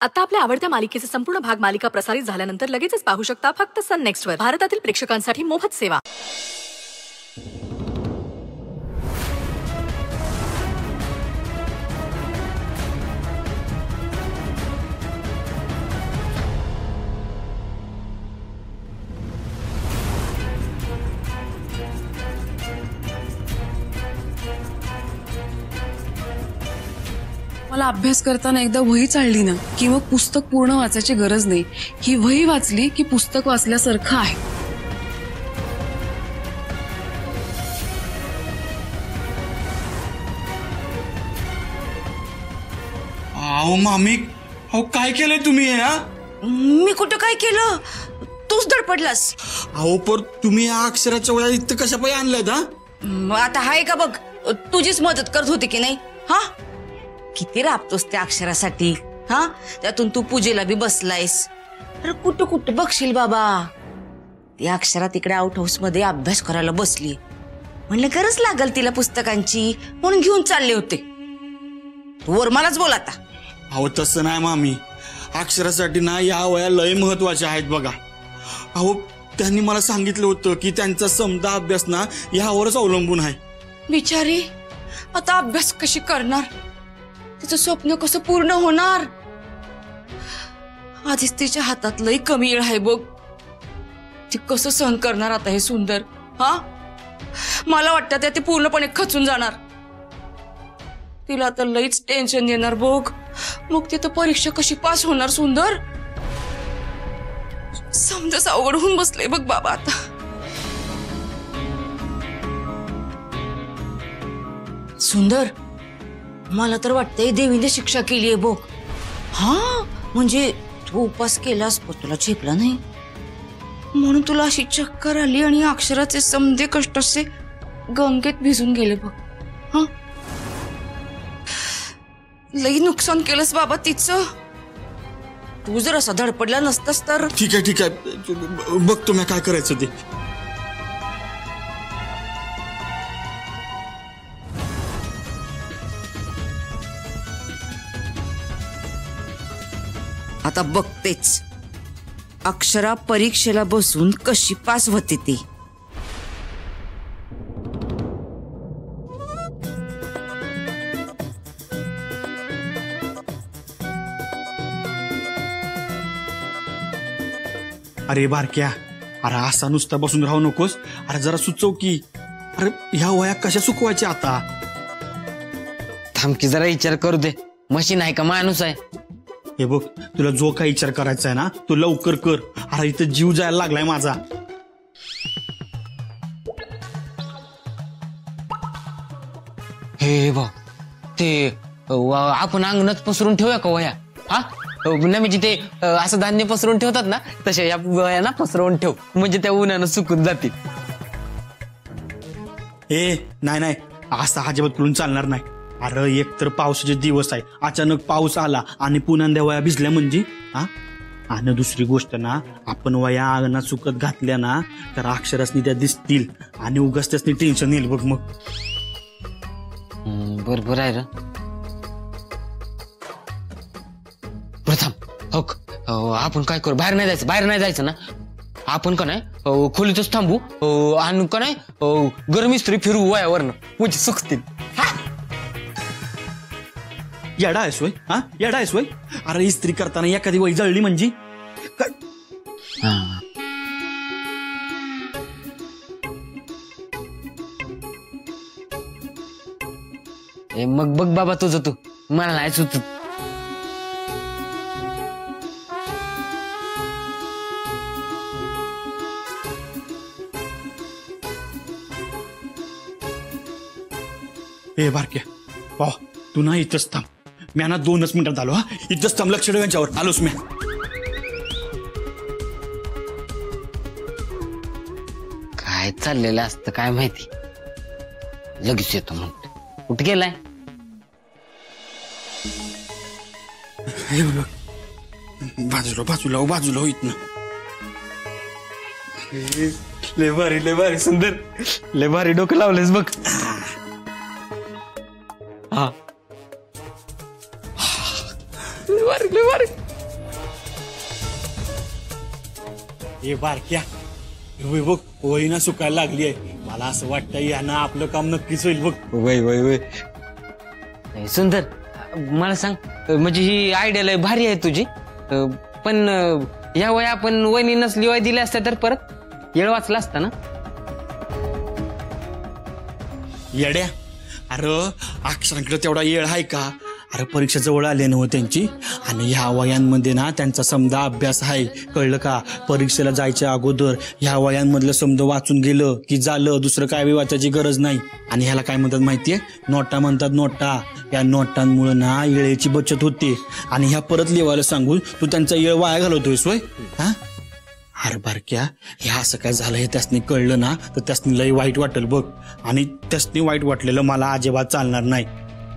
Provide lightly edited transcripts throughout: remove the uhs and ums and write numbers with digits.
आता आपल्या आवडत्या मालिकेचे संपूर्ण भाग मालिका प्रसारित झाल्यानंतर लगेचच पाहू शकता फक्त सन नेक्स्ट वर. भारतातील प्रेक्षकांसाठी मोफत सेवा. मला अभ्यास करताना एकदा वही चालली ना की मग पुस्तक पूर्ण वाचायची गरज नाही. ही वही वाचली की पुस्तक वाचल्यासारखं आहे. अहो मामी, अहो काय केलंय तुम्ही? मी कुठं काय केलं? तूच धडपडलास. अहो पर तुम्ही या अक्षराच्या वया इथं कशा पाय आणल्यात? आता हाय का बघ, तुझीच मदत करत होती की नाही? हा, किती राबतोस त्या अक्षरासाठी. हा, त्यातून तू पूजेला बी बसलायस. अरे कुठं कुठं बघशील बाबा. त्या अक्षरा तिकडे आउट हाऊस मध्ये अभ्यास करायला बसली. म्हणलं गरज लागल तिला पुस्तकांची, म्हणून घेऊन चालले होते. तू वर मलाच बोल आता. अहो तसं नाही मामी, अक्षरासाठी ना या वया लय महत्वाच्या आहेत बघा. अहो त्यांनी मला सांगितलं होतं की त्यांचा समजा अभ्यास ना यावरच अवलंबून आहे. बिचारी आता अभ्यास कशी करणार? तिचं स्वप्न कसं पूर्ण होणार? आधीच तिच्या हातात लई कमी वेळ आहे बघ. ती कसं सहन करणार आता हे सुंदर? हा, मला वाटतं ते पूर्णपणे खचून जाणार. तिला आता लईच टेन्शन येणार बघ. मग तिथं परीक्षा कशी पास होणार सुंदर? समजाच अवघड होऊन बसले बघ बाबा आता. सुंदर, मला तर वाटतंय देवीने शिक्षा केली आहे बघ. हा, म्हणजे तू उपास केलास पण तुला झेपला नाही म्हणून तुला अशी चक्कर आली आणि अक्षराचे समधे कष्ट असे गंगेत भिजून गेले बघ. हा, लई नुकसान केलंस बाबा तिचं. तू जर असा धडपडला नसतास तर. ठीक आहे बघतो मी काय करायचं ते. आता बघतेच अक्षरा परीक्षेला बसून कशी पास होते ती. अरे बारक्या, अरे असा नुसता बसून राहू नकोस. अरे जरा सुचव की. अरे ह्या वया कशा चुकवायच्या आता? थांबकी जरा विचार करू दे. मशीन आहे का माणूस आहे? हे बघ, तुला जो काही विचार करायचा आहे ना तो लवकर कर. अरे इथं जीव जायला लागलाय माझा. हे बघ, ते आपण अंगणात पसरून ठेवूया का वया? हा नाही म्हणजे ते असं धान्य पसरून ठेवतात ना, तशा या वया ना पसरवून ठेव, म्हणजे त्या उन्हानं सुकून जातील. नाही असं अजिबात करून चालणार नाही. अरे एक तर पावसाचे दिवस आहे, अचानक पाऊस आला आणि पुन्हा वया भिजल्या म्हणजे. आणि दुसरी गोष्ट ना, आपण वया अंगणात सुकत घातल्या ना तर अक्षरासनी त्या दिसतील आणि उगाच त्यासनी टेन्शन येईल बघ मग. बरोबर आहे रे. प्रथम हो, आपण काय करू? बाहेर नाही जायचं ना. आपण का नाही खोलीतच थांबू आणि का नाही गरम इस्त्री फिरू वयावरनं, म्हणजे सुकतील. येडा आहेस वय? येडा आहेस वय? अरे इस्त्री करताना एखादी वही जळली म्हणजे काय? मग बघ बाबा तुझं तू, मला नाही सुचत. ए बारक्या, पाह तू ना इथंच थांब. मी ना 2च मिनिटात आलो. इथंच थांब, लक्ष ठेव यांच्यावर. आलोच मी. काय चाललेलं असतं काय माहिती. लगेच येतो म्हणतो. कुठे गेलाय? बाजूला इथनं. लय भारी सुंदर, लय भारी डोकं लावलेस बघ. हा, लय भारी हे बारक्या हे बघ वहिना सुकायला लागली आहे. मला असं वाटतं यानं आपलं काम नक्कीच होईल बघ. वय वय वय सुंदर मला सांग म्हणजे ही आयडिया लय भारी आहे तुझी पण या वय आपण वहिनी नसली वय दिली असत्या तर परत येळ वाचला असता ना. येड्या अरे अक्षरांकडे तेवढा येळ आहे का. अरे परीक्षा जवळ आले ना त्यांची आणि ह्या वयांमध्ये ना त्यांचा समजा अभ्यास आहे कळलं का. परीक्षेला जायच्या अगोदर ह्या वयांमधलं समजा वाचून गेलं की झालं दुसरं काय बी वाचायची गरज नाही. आणि ह्याला काय म्हणतात माहितीये नोटा म्हणतात नोटा. या नोटांमुळे ना येळेची बचत होते आणि ह्या परत लिवायला सांगून तू त्यांचा येळ वाया घालवतोय सोय. हा अरे बारक्या हे असं काय झालं हे त्यासनी कळलं ना तर त्यासनी लई वाईट वाटेल बघ. आणि त्यासनी वाईट वाटलेलं मला अजिबात चालणार नाही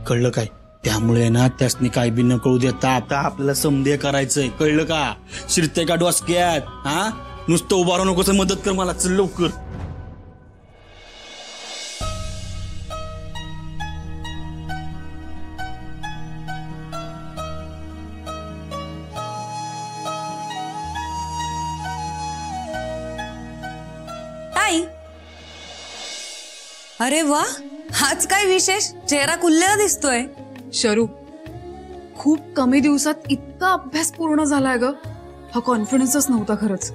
कळलं काय. त्यामुळे ना त्यासनी काय बी न कळू देता आता आपल्याला समजे करायचंय कळलं का. शिरते का डोसक्यात हा नुसतं उभारू नकोस मदत कर मला चल लवकर. ताई अरे वा आज काय विशेष चेहरा खुललेला दिसतोय. शरू खूप कमी दिवसात इतका अभ्यास पूर्ण झालाय ग. हा कॉन्फिडन्सच नव्हता खरंच.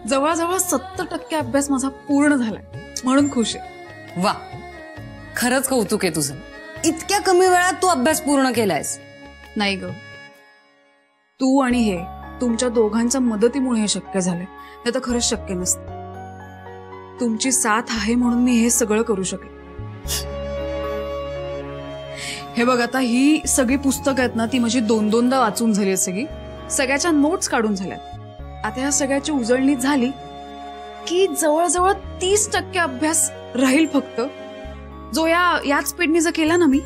जवळजवळ 70% अभ्यास माझा पूर्ण झालाय म्हणून खुश आहे. वा खरंच कौतुक आहे तुझं. इतक्या कमी वेळात तू अभ्यास पूर्ण केलायस. नाही ग तू आणि हे तुमच्या दोघांच्या मदतीमुळे हे शक्य झालंय. नाही तर खरंच शक्य नसतं. तुमची साथ आहे म्हणून मी हे सगळं करू शकले. हे बघ आता ही सगळी पुस्तकं आहेत ना ती माझी 2-2दा वाचून झाली सगळी. सगळ्याच्या नोट्स काढून झाल्यात. आता ह्या सगळ्याची उजळणी झाली की जवळजवळ 30% अभ्यास राहील फक्त. जो याच स्पीडने जर केला ना मी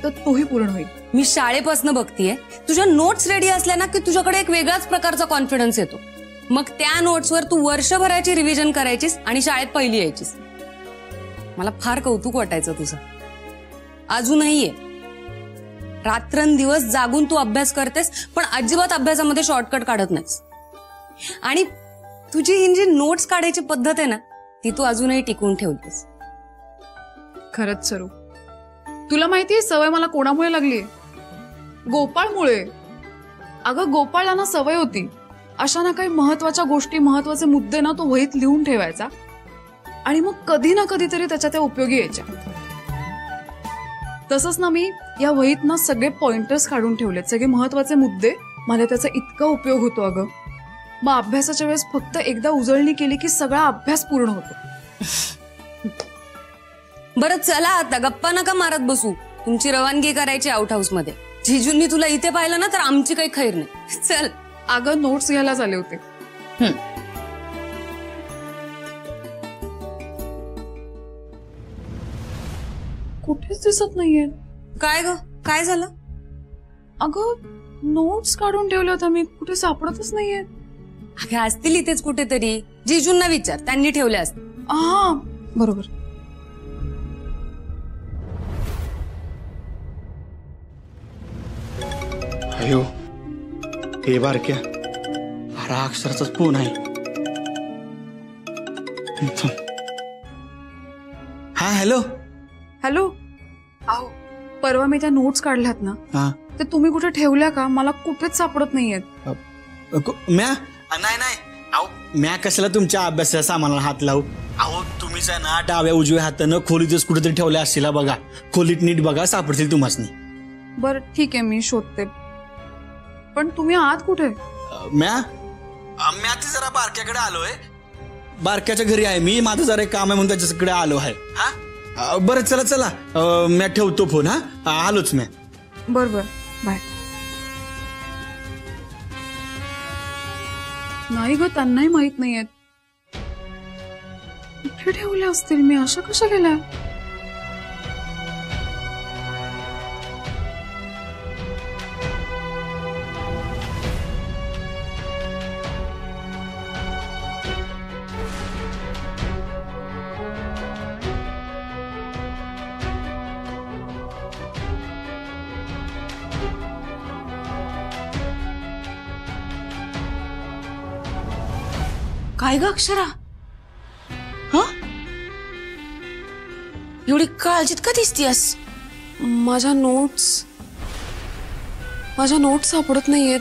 तर तोही पूर्ण होईल. मी शाळेपासून बघतीये तुझ्या नोट्स रेडी असल्या ना की तुझ्याकडे एक वेगळाच प्रकारचा कॉन्फिडन्स येतो. मग त्या नोट्सवर तू वर्षभराची रिव्हिजन करायचीस आणि शाळेत पहिली यायचीस. मला फार कौतुक वाटायचं तुझं. अजूनही आहे. रात्रंदिवस जागून तू अभ्यास करतेस पण अजिबात अभ्यासामध्ये शॉर्टकट काढत नाहीस. आणि तुझी ही जी नोट्स काढायची पद्धत आहे ना ती तू अजूनही टिकवून ठेवतेस. खरंच सरू तुला माहितीये सवय मला कोणामुळे लागलीये. गोपाळमुळे. अगं गोपाळला ना सवय होती अशा ना काही महत्वाच्या गोष्टी महत्वाचे मुद्दे ना तो वहीत लिहून ठेवायचा आणि मग कधी ना कधीतरी त्याच्या त्या उपयोगी यायच्या. तसंच ना मी या वहीत ना सगळे पॉइंटर्स काढून ठेवलेत. सगळे महत्वाचे मुद्दे. मला त्याचा इतका उपयोग होतो अगं. मग अभ्यासाच्या वेळेस फक्त एकदा उजळणी केली की सगळा अभ्यास पूर्ण होतो. बरं चला आता गप्पा नका मारत बसू. तुमची रवानगी करायची आउट हाऊस मध्ये. जिजूंनी तुला इथे पाहिलं ना तर आमची काही खैर नाही. चल. अगं नोट्स घ्यायलाच आले होते. कुठेच दिसत नाहीये. काय ग काय झालं. अगं नोट्स काढून ठेवले होते मी कुठे सापडतच नाहीये. अगं असतील इथेच कुठेतरी. जिजूंना विचार त्यांनी ठेवले असतील. हा बरोबर. अयो हे बारक्या अरे अक्षराचाच फोन आहे. हा हॅलो. हॅलो. अहो परवा मी त्या नोट्स काढल्यात ना हा ते तुम्ही कुठे ठेवल्या का. मला कुठेच सापडत नाहीयेत. म्या नाही नाही अहो म्या कशाला तुमच्या अभ्यासाच्या सामानाला हात लावू. अहो तुम्हीच आहे ना डाव्या उजव्या हातानं खोलीतच कुठेतरी ठेवल्या असतील बघा. खोलीत नीट बघा सापडतील तुम्हासनी. बरं ठीक आहे मी शोधते. पण तुम्ही आत कुठे. म्या ते जरा बारक्याकडे आलोय. बारक्याच्या घरी आहे मी. माझं जरा एक काम आहे म्हणून त्याच्याकडे आलो आहे. हा बरं चला चला म्या ठेवतो फोन. हा आलोच म्या. बर बर बाय. नाही ग त्यांनाही माहित नाहीयेत. कुठे ठेवल्या असतील मी अशा कशा गेल्या. काय ग अक्षरा? हा, एवढी काळजीत का दिसतीयस? माझ्या नोट्स सापडत नाहीयेत.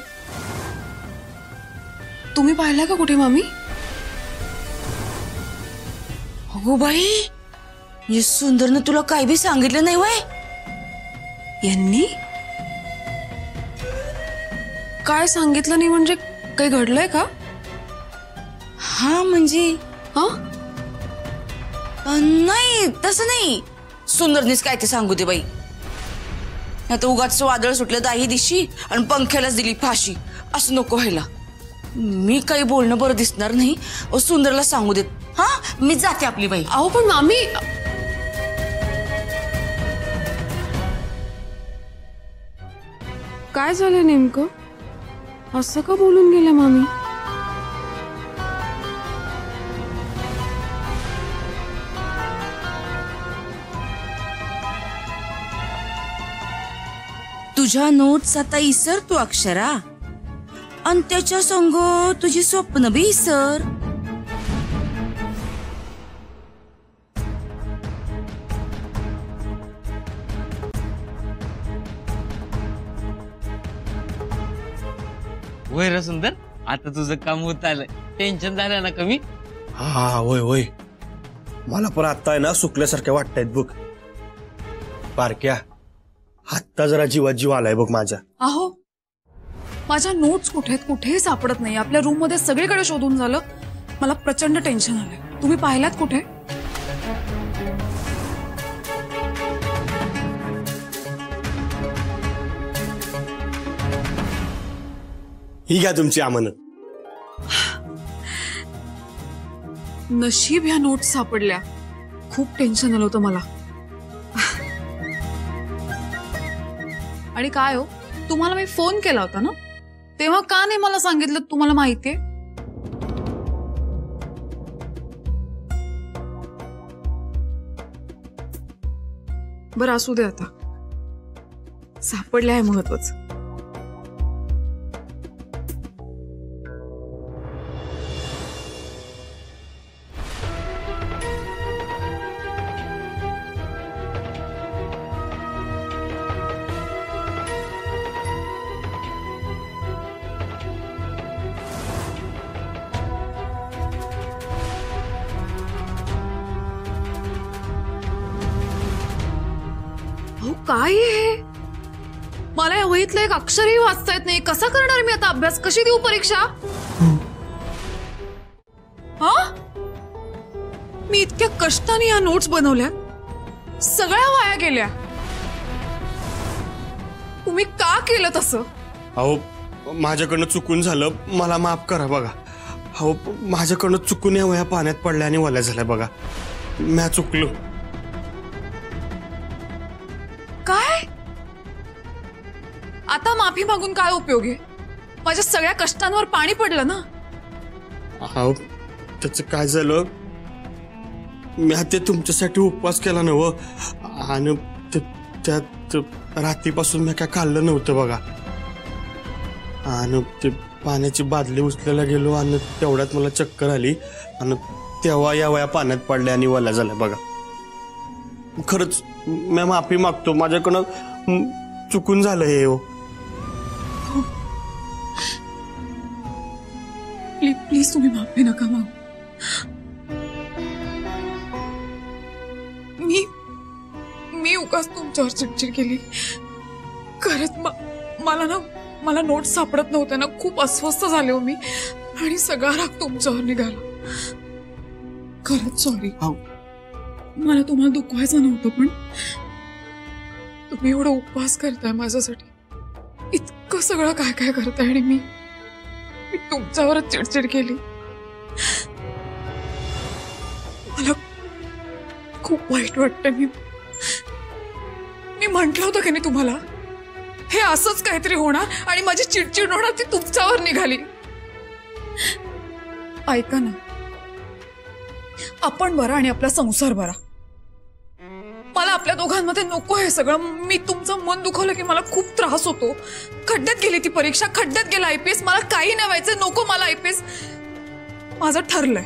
तुम्ही पाहिल्या का कुठे मामी? अगो बाई, ये सुंदरनं तुला काय बी सांगितलं नाही वय? यांनी काय सांगितलं नाही म्हणजे काही घडलंय का? हा म्हणजे हा, नाही तसं नाही. सुंदरनीच काय ते सांगू दे बाई. आता उगाच वादळ सुटलं दाही दिशी आणि पंख्यालाच दिली फाशी, असं नको व्हायला. मी काही बोलणं बरं दिसणार नाही. सुंदरला सांगू देत. हा, मी जाते आपली बाई. अहो पण मामी, काय झालं नेमकं? असं का बोलून गेल्या मामी? तुझ्या नोट्स आता इसर तू अक्षरा, आणि त्याच्या संग तुझी स्वप्न बी इसर. होय रे सुंदर, आता तुझं काम होत आलंय. टेन्शन झालं ना कमी? हा होय होय, मला पण आता आहे ना सुकल्यासारख्या वाटतायत बघ. बारक्या, आत्ता जरा जीवात जीव आलाय बघ माझ्या. अहो, माझ्या नोट्स कुठेही सापडत नाही. आपल्या रूम मध्ये सगळीकडे शोधून झालं. मला प्रचंड टेन्शन आलंय. तुम्ही पाहिलात कुठे? ही घ्या तुमची आमन. नशीब ह्या नोट्स सापडल्या. खूप टेन्शन आलं होतं मला. आणि काय हो, तुम्हाला मी फोन केला होता ना, तेव्हा का नाही मला सांगितलं? तुम्हाला माहितीये बरं, असू दे आता. सापडले आहे महत्वाचं. काय हे? मला या वहीतलं एक अक्षरही वाचता येत नाही. कसा करणार मी आता अभ्यास? कशी देऊ परीक्षा? हा, मी इतक्या कष्टाने या नोट्स बनवल्या, सगळ्या वाया गेल्या. तुम्ही का केलं तसं? अहो, माझ्याकडनं चुकून झालं, मला माफ करा बघा. अहो, माझ्याकडनं चुकून या वया पाण्यात पडल्या आणि वल्या झाल्या बघा. मी चुकलो. काय? आता माफी मागून काय उपयोग आहे? माझ्या सगळ्या कष्टांवर पाणी पडलं ना. अहो, त्याचं काय झालं, मी ते तुमच्यासाठी उपवास केला नव्ह, आणि त्यात रात्रीपासून मी काय खाल्लं नव्हतं बघा. आणि ते पाण्याची बादली उचलायला गेलो आणि तेवढ्यात मला चक्कर आली आणि तेव्हा या वया पाण्यात पडल्या आणि वल्या झाल्या बघा. खरंच मी माफी मागतो, माझ्याकडनं चुकून झालं हे. हो, प्लीज तुम्ही माफी नका मागू. मी उगाच तुमच्यावर चिडचिड केली. खरंच मला नोट्स सापडत नव्हत्या ना, खूप अस्वस्थ झाले हो मी, आणि सगळा राग तुमच्यावर निघाला. खरंच सॉरी. मला तुम्हाला दुखवायचं नव्हतं, पण तुम्ही एवढा उपवास करताय माझ्यासाठी, इतकं सगळं काय काय करताय, आणि मी तुमच्यावरच चिडचिड केली. मला खूप वाईट वाटतं. मी म्हटलं होतं की नाही तुम्हाला, हे असंच काहीतरी होणार आणि माझी चिडचिड होणार, ती तुमच्यावर निघाली. ऐका ना, आपण बरा आणि आपला संसार बरा. मला आपल्या दोघांमध्ये नको हे सगळं. मी तुमचं मन दुखवलं की मला खूप त्रास होतो. खड्ड्यात गेली ती परीक्षा, खड्ड्यात गेला IPS. मला काही नाही व्हायचं, नको मला IPS. माझं ठरलंय.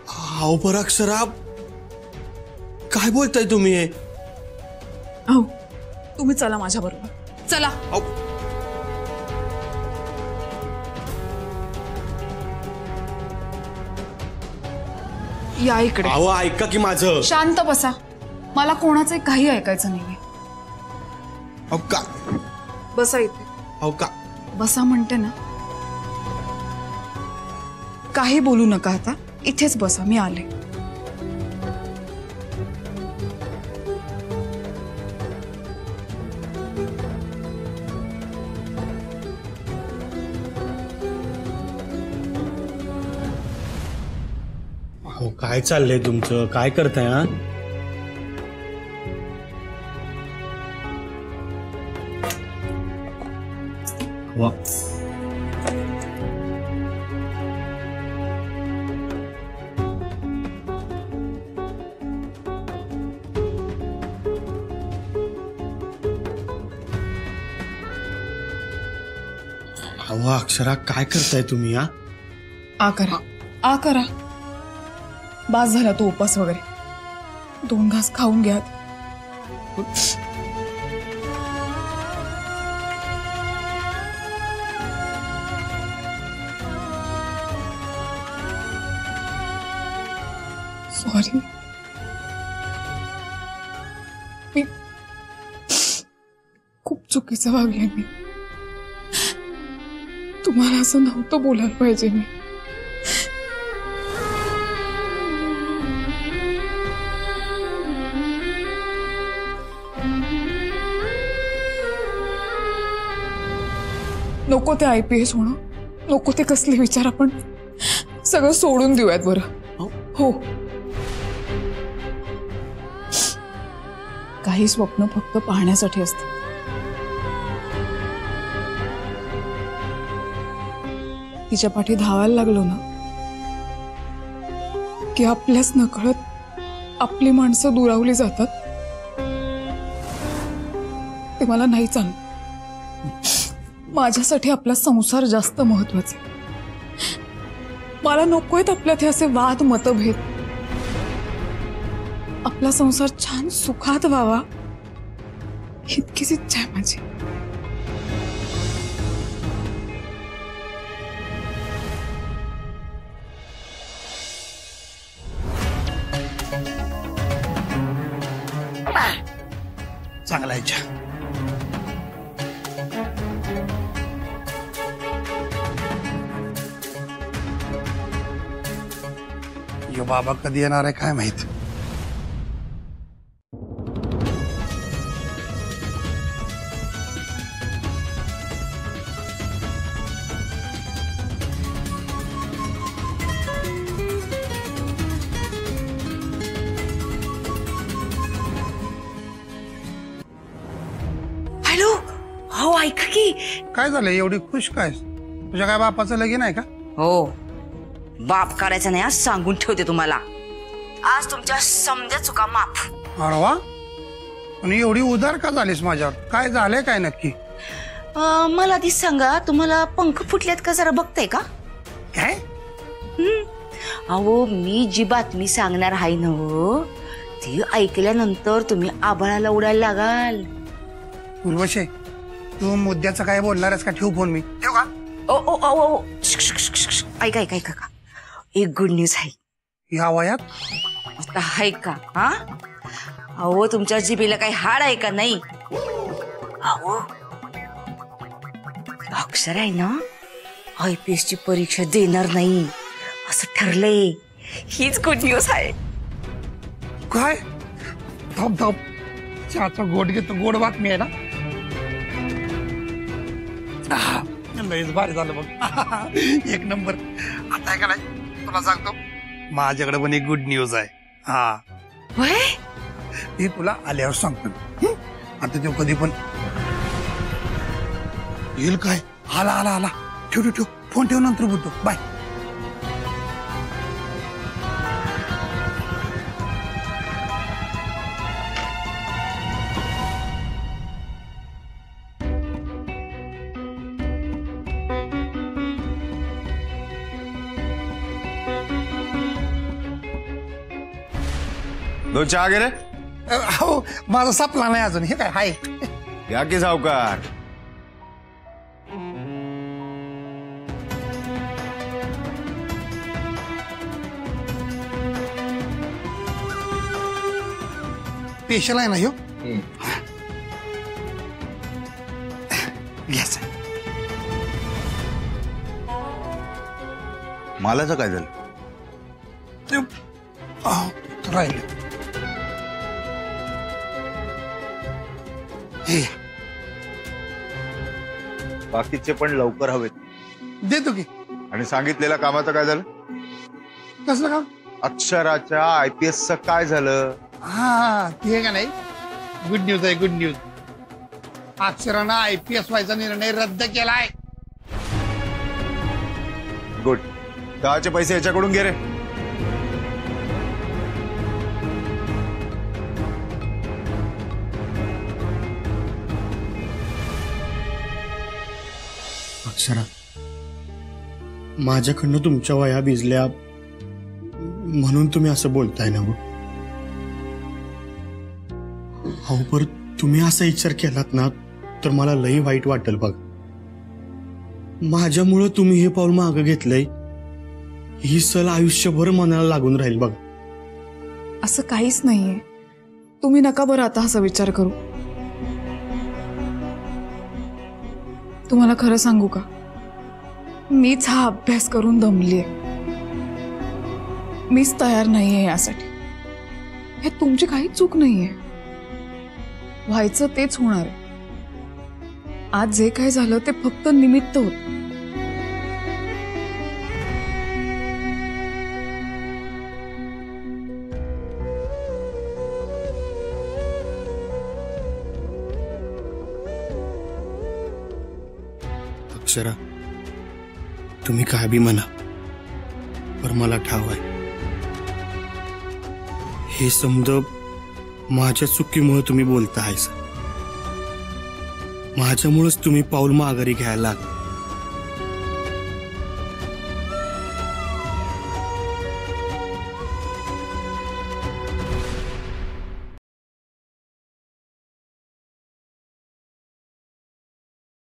अहो बरं अक्षरा, काय बोलताय तुम्ही हे? हो, तुम्ही चला माझ्या बरोबर. चला. अहो, या इकडे. अहो ऐका की माझं. शांत बसा. मला कोणाचं काही ऐकायचं नाहीये. अहो का? बसा इथे. अहो का? बसा म्हणते ना. काही बोलू नका आता. इथेच बसा, मी आले. अहो काय चाललंय तुमचं? काय करताय? हा वा. अहो अक्षरा, काय करताय तुम्ही? हा आ करा, आ करा. बास झाला तो उपास वगैरे. 2 घास खाऊन घ्या. सॉरी. मी खूप चुकीचं वागले. मी तुम्हाला असं नव्हतं बोलायला पाहिजे. मी नको ते IPS होणं, नको ते कसले विचार. आपण सगळं सोडून देऊयात बरं. हो, काही स्वप्न फक्त पाहण्यासाठी असतात. तिच्या पाठी धावायला लागलो ना की आपल्याच नकळत आपली माणसं दुरावली जातात. ते मला नाही चाललं. माझ्यासाठी आपला संसार जास्त महत्वाचा. मला नकोयत आपल्यात हे असे वाद मतभेद. आपला संसार छान सुखात व्हावा इतकीच इच्छा आहे माझी. चांगला आहे चहा. यो बाबा कधी येणार आहे काय माहित. हॅलो. हो ऐका की. काय झालं एवढी खुश काय? तुझ्या काय बापाचं लगीन आहे का? हो, बाप काढायचा नाही आज सांगून ठेवते तुम्हाला. आज तुमच्या समजा चुका माफ. अरे वा. आणि एवढी उदार का झालीस माझ्यावर? काय झालंय काय नक्की? मला ती सांगा, तुम्हाला पंख फुटल्यात का जरा बघताय का? काय? अहो मी जी बातमी सांगणार आहे ना ती ऐकल्यानंतर तुम्ही आभाळाला उडायला लागाल. उर्वशे, तू मुद्द्याचं काय बोलणार आहेस का? ठेवू फोन मी. ठेव का? ओ ओ ओ ओ ऐका ऐका ऐका. एक गुड न्यूज आहे. या वयात आता आहे का? हा, अहो तुमच्या जिभेला काही हाड आहे का? नाही. अहो अक्षर आहे ना IPS ची परीक्षा देणार नाही असं ठरलंय. हीच गुड न्यूज आहे. काय? धप धप चहाचा गोड घेतो. गोड बातमी आहे ना? लयच भारी झालं बघ. एक नंबर. आता आहे का नाही तुला सांगतो, माझ्याकडे पण एक गुड न्यूज आहे. हा, ती तुला आल्यावर सांगतो. आता तो कधी पण येईल. काय? आला आला आला. ठेव ठेव ठेव. फोन ठेव, नंतर बोलतो. बाय. दोन चहा गे रे. हो माझा सपला नाही अजून. हे काय हाय या की सावकार. स्पेशल आहे ना ह्यो. घ्यायचं मालाचं काय झालं? राहिले. हे बाकीचे पण लवकर हवेत. देतो की. आणि सांगितलेल्या कामाचं काय झालं? कसलं काम? अक्षराच्या IPSचं काय झालं? हा ते का नाही. गुड न्यूज आहे गुड न्यूज. अक्षरानं IPS व्हायचा निर्णय रद्द केलाय. गुड. दहाचे पैसे याच्याकडून घे रे. अक्षरा, माझ्याकडनं तुमच्या वया भिजल्या म्हणून तुम्ही असं बोलताय ना. हो पर तुम्ही असा विचार केलात ना तर मला लई वाईट वाटेल बघ. माझ्यामुळं तुम्ही हे पाऊल मागं घेतलंय ही सल आयुष्यभर मनाला लागून राहील बघ. असं काहीच नाहीये. तुम्ही नका बरं आता असा विचार करू. तुम्हाला खरं सांगू का, मीच हा अभ्यास करून दमलीये. मीच तयार नाहीये यासाठी. हे तुमची काही चूक नाहीये. व्हायचं तेच होणार आहे. आज जे काही झालं ते फक्त निमित्त होत. अक्षरा, तुम्ही काय बी म्हणा पर मला ठाव आहे हे समज माझ्या चुकीमुळे तुम्ही बोलता आहे. माझ्यामुळेच तुम्ही पाऊल माघारी घ्यायला लागला.